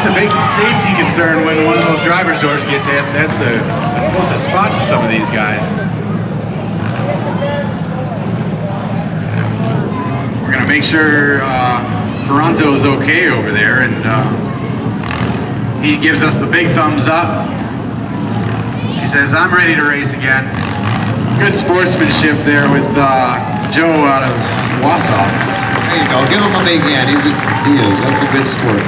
That's a big safety concern when one of those driver's doors gets hit. That's the closest spot to some of these guys. We're gonna make sure Toronto's okay over there, and he gives us the big thumbs up. He says, I'm ready to race again. Good sportsmanship there with Joe out of Wausau. There you go, give him a big hand. He is, that's a good sport.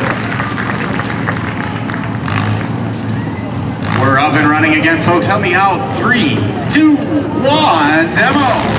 We're up and running again, folks. Help me out. 3, 2, 1, demo.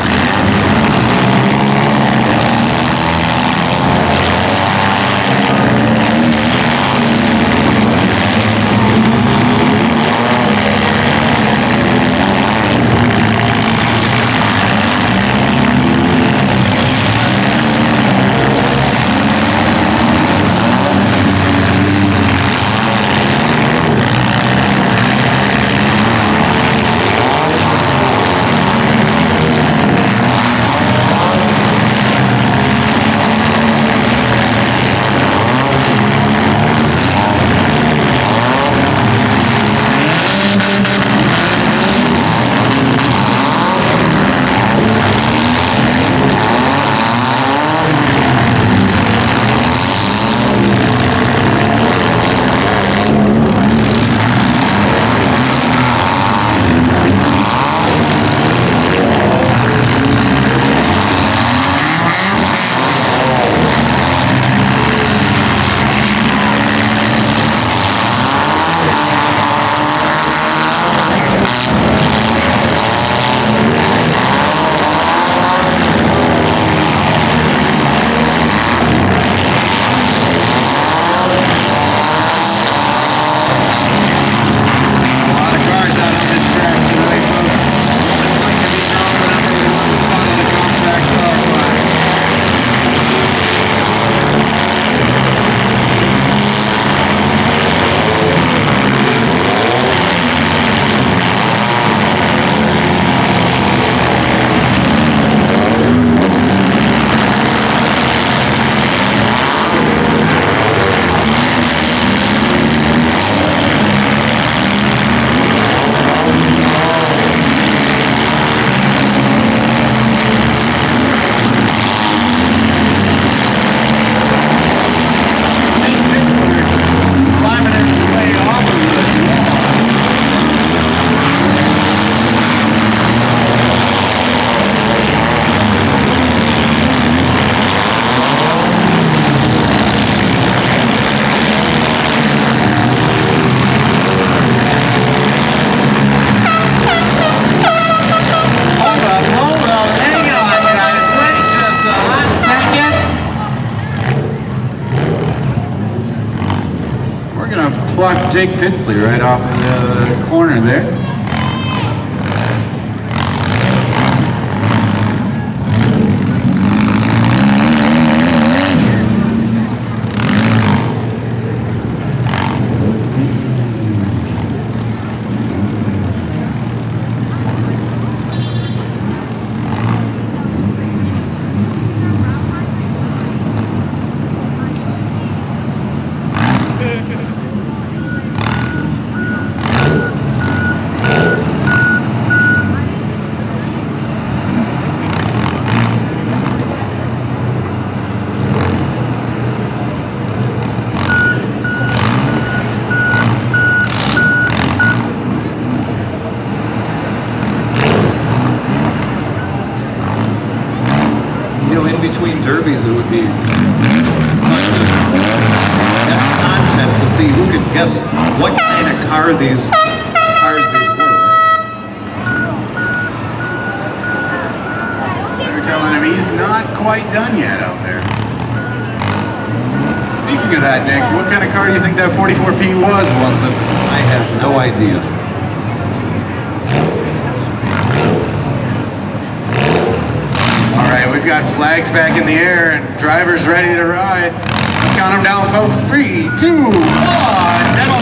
Pluck Jake Pitsley right off of the corner there. Between derbies, it would be fun to have a contest to see who can guess what kind of cars these were. They're telling him he's not quite done yet out there. Speaking of that, Nick, what kind of car do you think that 44P was once? I have no idea. We've got flags back in the air and drivers ready to ride. Let's count them down, folks. 3, 2, 1, demo.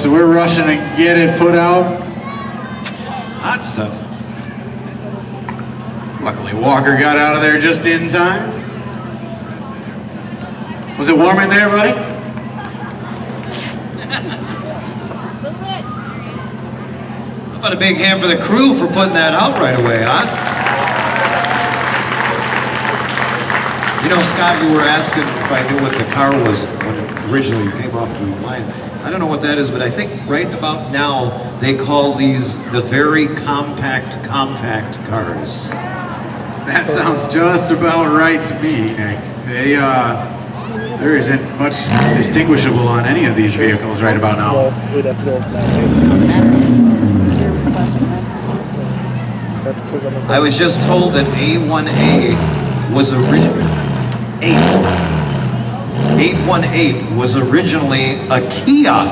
folks. So we're rushing to get it put out. Hot stuff. Luckily, Walker got out of there just in time. Was it warm in there, buddy? How about a big hand for the crew for putting that out right away, huh? You know, Scott, you were asking if I knew what the car was when it originally came off the line. I don't know what that is, but I think right about now they call these the very compact cars. That sounds just about right to me, Nick. There isn't much distinguishable on any of these vehicles right about now. I was just told that A1A was 818 was originally a Kia.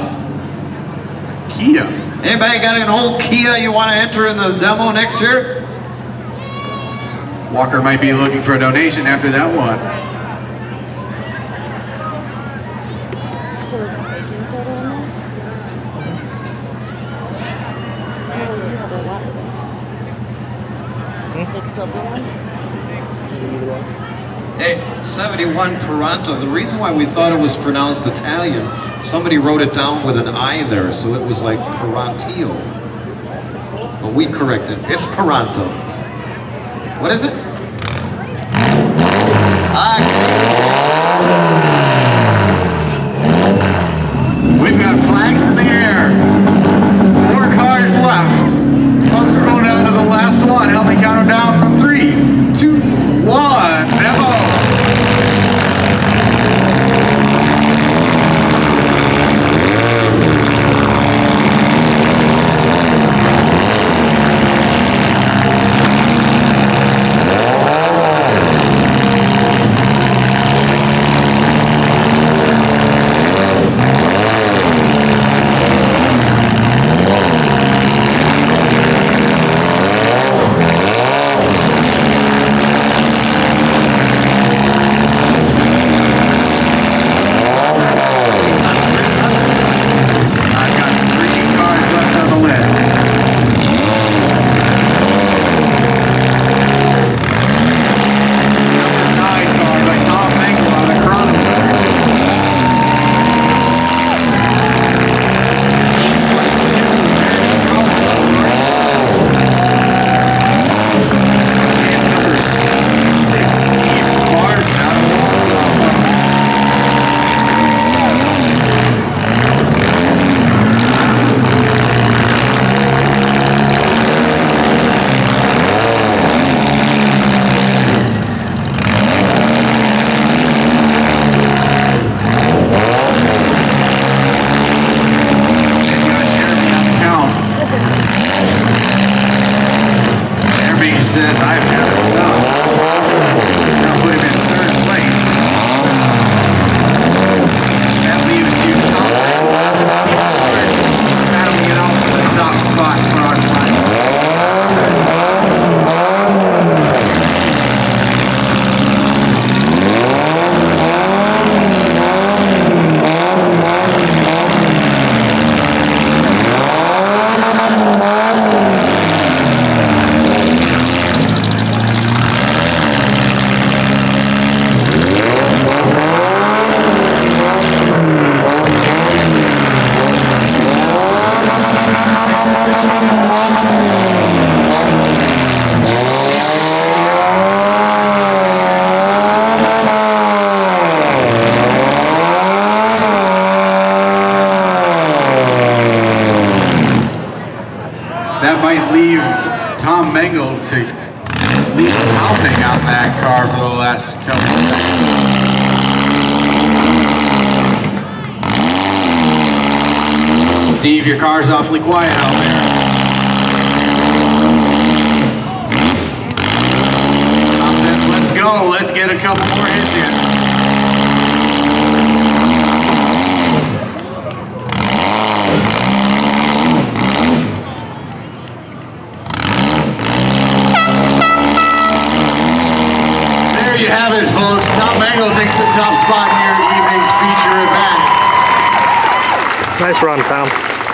Kia? Anybody got an old Kia you want to enter in the demo next year? Walker might be looking for a donation after that one. So was that baking soda in there? Oh, you have a lot of them. Like silver ones? Hey, 71 Peranta. The reason why we thought it was pronounced Italian, somebody wrote it down with an I there, so it was like Perantio. But we corrected. It's Peranta. What is it? We've got flags in the air. 4 cars left. Folks are going down to the last one. Help me count them down from 3, 2, 1. Demo. That might leave Tom Mengel to leave pounding on that car for the last couple of seconds. Steve, your car's awfully quiet out there. Tom says, let's go. Let's get a couple more hits in. There you have it, folks. Tom Mengel takes the top spot in your evening's feature event. Nice run, Tom.